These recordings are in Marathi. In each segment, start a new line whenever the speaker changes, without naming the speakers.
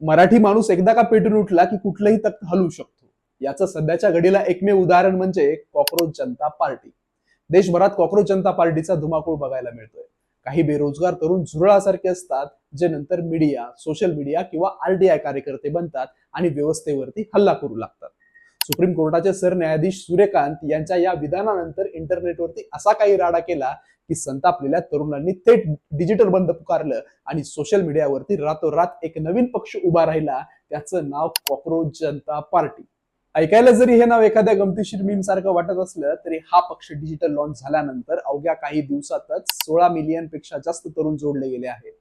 मराठी माणूस एकदा का पेटून उठला की कुठलंही तख्त हलवू शकतो. याचं सध्याच्या घडीला एकमेव उदाहरण म्हणजे कॉक्रोच जनता पार्टी. देशभरात कॉक्रोच जनता पार्टीचा धुमाकूळ बघायला मिळतोय. काही बेरोजगार तरुण झुरळासारखे असतात, जे नंतर मीडिया, सोशल मीडिया किंवा आरटीआय कार्यकर्ते बनतात आणि व्यवस्थेवरती हल्ला करू लागतात. सुप्रीम कोर्टाचे सरन्यायाधीश सूर्यकांत यांच्या या विधानानंतर इंटरनेटवरती असा काही राडा केला की संतापलेल्या तरुणांनी थेट डिजिटल बंद पुकारलं आणि सोशल मीडियावरती रातोरात एक नवीन पक्ष उभा राहिला. त्याचं नाव कॉक्रोच जनता पार्टी. ऐकायला जरी हे नाव एखाद्या गमतीशीर मीम सारखं वाटत असलं तरी हा पक्ष डिजिटल लॉन्च झाल्यानंतर अवघ्या काही दिवसातच 16 मिलियन पेक्षा जास्त तरुण जोडले गेले आहेत.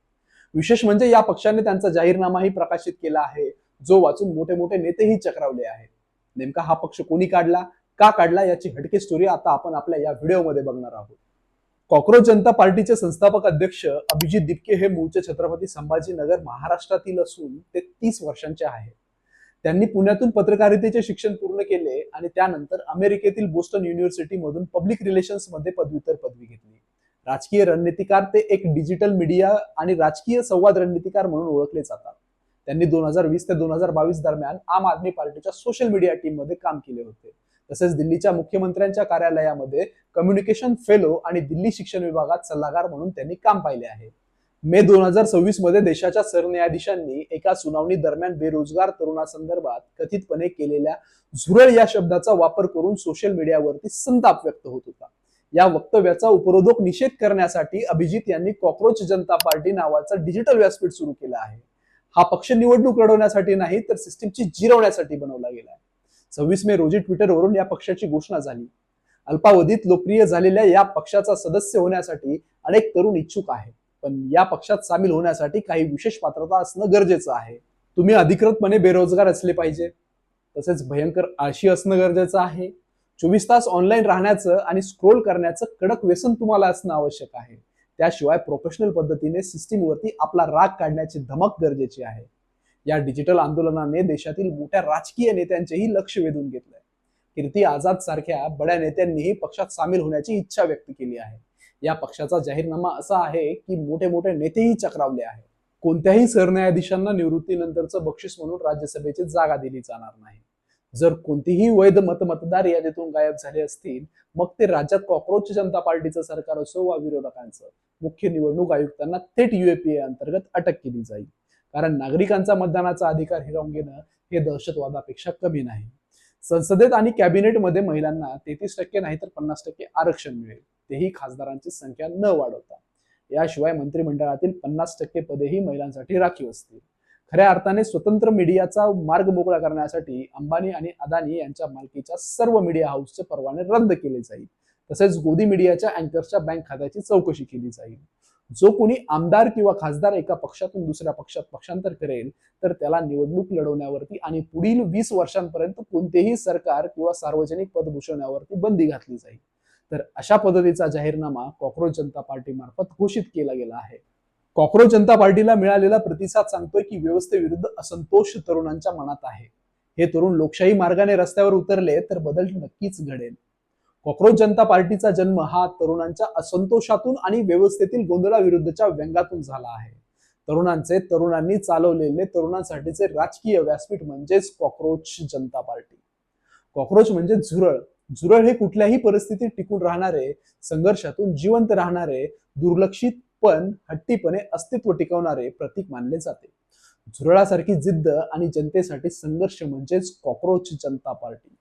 विशेष म्हणजे या पक्षाने त्यांचा जाहीरनामाही प्रकाशित केला आहे, जो वाचून मोठे मोठे नेतेही चक्रावले आहेत. नेमका हा पक्ष कोणी काढला, का काढला, याची हटके स्टोरी आता आपण आपल्या या व्हिडिओमध्ये बघणार आहोत. कॉक्रोच जनता पार्टीचे संस्थापक अध्यक्ष अभिजित दिपके हे मूळचे छत्रपती संभाजीनगर महाराष्ट्रातील असून ते 30 वर्षांचे आहेत. त्यांनी पुण्यातून पत्रकारितेचे शिक्षण पूर्ण केले आणि त्यानंतर अमेरिकेतील बोस्टन युनिव्हर्सिटी मधून पब्लिक रिलेशन्स मध्ये पदव्युत्तर पदवी घेतली. राजकीय रणनीतिकार ते एक डिजिटल मीडिया आणि राजकीय संवाद रणनीतिकार म्हणून ओळखले जातात. त्यांनी 2020 ते 2022 दरम्यान आम आदमी पार्टीच्या सोशल मीडिया टीम मध्ये काम केले होते. तसेच दिल्लीच्या मुख्यमंत्र्यांच्या कार्यालयामध्ये कम्युनिकेशन फेलो आणि दिल्ली शिक्षण विभागात सल्लागार म्हणून त्यांनी काम पाहिले आहे. मे 2026 मध्ये देशाच्या सरन्यायाधीशांनी एका सुनावणी दरम्यान बेरोजगार तरुणासंदर्भात कथितपणे केलेल्या झुरळ या शब्दाचा वापर करून सोशल मीडियावरती संताप व्यक्त होत होता. या वक्तव्याचा उपरोधक निषेध करण्यासाठी अभिजित यांनी कॉक्रोच जनता पार्टी नावाचा डिजिटल व्यासपीठ सुरू केला आहे. हा पक्ष निवडणूक लढवण्यासाठी नाही तर सिस्टीमची जिरवण्यासाठी बनवला गेला आहे. 26 मे रोजी ट्विटरवरून या पक्षाची घोषणा झाली. अल्पावधीत लोकप्रिय झालेल्या या पक्षाचा सदस्य होण्यासाठी अनेक तरुण इच्छुक आहेत, पण या पक्षात सामील होण्यासाठी काही विशेष पात्रता असणं गरजेचं आहे. तुम्ही अधिकृतपणे बेरोजगार असले पाहिजे, तसेच भयंकर आळशी असणं गरजेचं आहे. 24 तास ऑनलाईन राहण्याचं आणि स्क्रोल करण्याचं कडक व्यसन तुम्हाला असणं आवश्यक आहे. त्याशिवाय प्रोफेशनल पद्धतीने सिस्टीमवरती आपला राग काढण्याची धमक गरजेची आहे. या डिजिटल आंदोलनाने देशातील मोठ्या राजकीय नेत्यांचेही लक्ष वेधून घेतलंय. कीर्ती आझाद सारख्या बड्या नेत्यांनीही पक्षात सामील होण्याची इच्छा व्यक्त केली आहे. या पक्षाचा जाहीरनामा असा आहे की मोठे मोठे नेतेही चक्रावले आहेत. कोणत्याही सरन्यायाधीशांना निवृत्तीनंतरचं बक्षीस म्हणून राज्यसभेची जागा दिली जाणार नाही. जर कोणतीही वैध मतदार यादीतून गायब झाले असतील, मग ते राज्यात कॉक्रोच जनता पार्टीचं सरकार असो वा विरोधकांचं, मुख्य निवडणूक आयुक्तांना थेट यूएपीए अंतर्गत अटक केली जाईल. कारण नागरिकांचा मतदानाचा अधिकार हिरावून घेणं हे दहशतवादापेक्षा कमी नाही. संसदेत आणि कॅबिनेटमध्ये महिलांना 33% नाही तर 50% आरक्षण मिळेल, तेही खासदारांची संख्या न वाढवता. याशिवाय मंत्रिमंडळातील 50% पदेही महिलांसाठी राखीव असतील. खऱ्या अर्थाने स्वतंत्र मीडियाचा मार्ग मोकळा करण्यासाठी अंबानी आणि अदानी यांच्या मालकीच्या सर्व मीडिया हाऊसचे परवाने रद्द केले जाईल. तसेच गोदी मीडियाच्या अँकर्सच्या बँक खात्याची चौकशी केली जाईल. जो कोणी आमदार किंवा खासदार एका पक्षातून दुसऱ्या पक्षात पक्षांतर करेल तर त्याला निवडणूक लढवण्यावरती आणि पुढील 20 वर्षांपर्यंत कोणतेही सरकार किंवा सार्वजनिक पद भूषवण्यावरती बंदी घातली जाईल. तर अशा पद्धतीचा जाहीरनामा कॉक्रोच जनता पार्टी मार्फत घोषित केला गेला आहे. कॉक्रोच जनता पार्टीला मिळालेला प्रतिसाद सांगतोय की व्यवस्थेविरुद्ध असंतोष तरुणांच्या मनात आहे. हे तरुण लोकशाही मार्गाने रस्त्यावर उतरले तर बदल नक्कीच घडेल. कॉक्रोच जनता पार्टीचा जन्म हा तरुणांच्या असंतोषातून आणि व्यवस्थेतील गोंधळाविरुद्धच्या व्यंगातून झाला आहे. तरुणांनी चालवलेले तरुणांसाठीचे राजकीय व्यासपीठ म्हणजेच कॉक्रोच जनता पार्टी. कॉक्रोच म्हणजे झुरळ. झुरळ हे कुठल्याही परिस्थितीत टिकून राहणारे, संघर्षातून जिवंत राहणारे, दुर्लक्षित पण हट्टीपणे अस्तित्व टिकवणारे प्रतीक मानले जाते. झुरळासारखी जिद्द आणि जनतेसाठी संघर्ष म्हणजेच कॉक्रोच जनता पार्टी.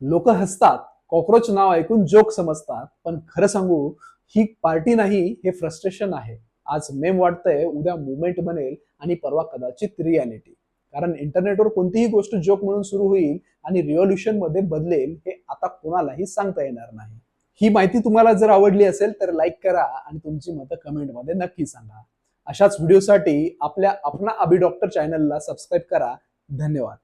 लोक हसतात, कॉक्रोच नाव ऐकून जोक समजतात, पण खरं सांगू ही पार्टी नाही, हे फ्रस्ट्रेशन आहे. आज मेम वाटतंय, उद्या मुवमेंट बनेल आणि परवा कदाचित रियालिटी. कारण इंटरनेटवर कोणतीही गोष्ट जोक म्हणून सुरू होईल आणि रिव्होल्यूशन मध्ये बदलेल हे आता कोणालाही सांगता येणार नाही. ही माहिती तुम्हाला जर आवडली असेल तर लाईक करा आणि तुमची मतं कमेंटमध्ये नक्की सांगा. अशाच व्हिडिओसाठी आपल्या अपना अभि डॉक्टर चॅनलला सबस्क्राईब करा. धन्यवाद.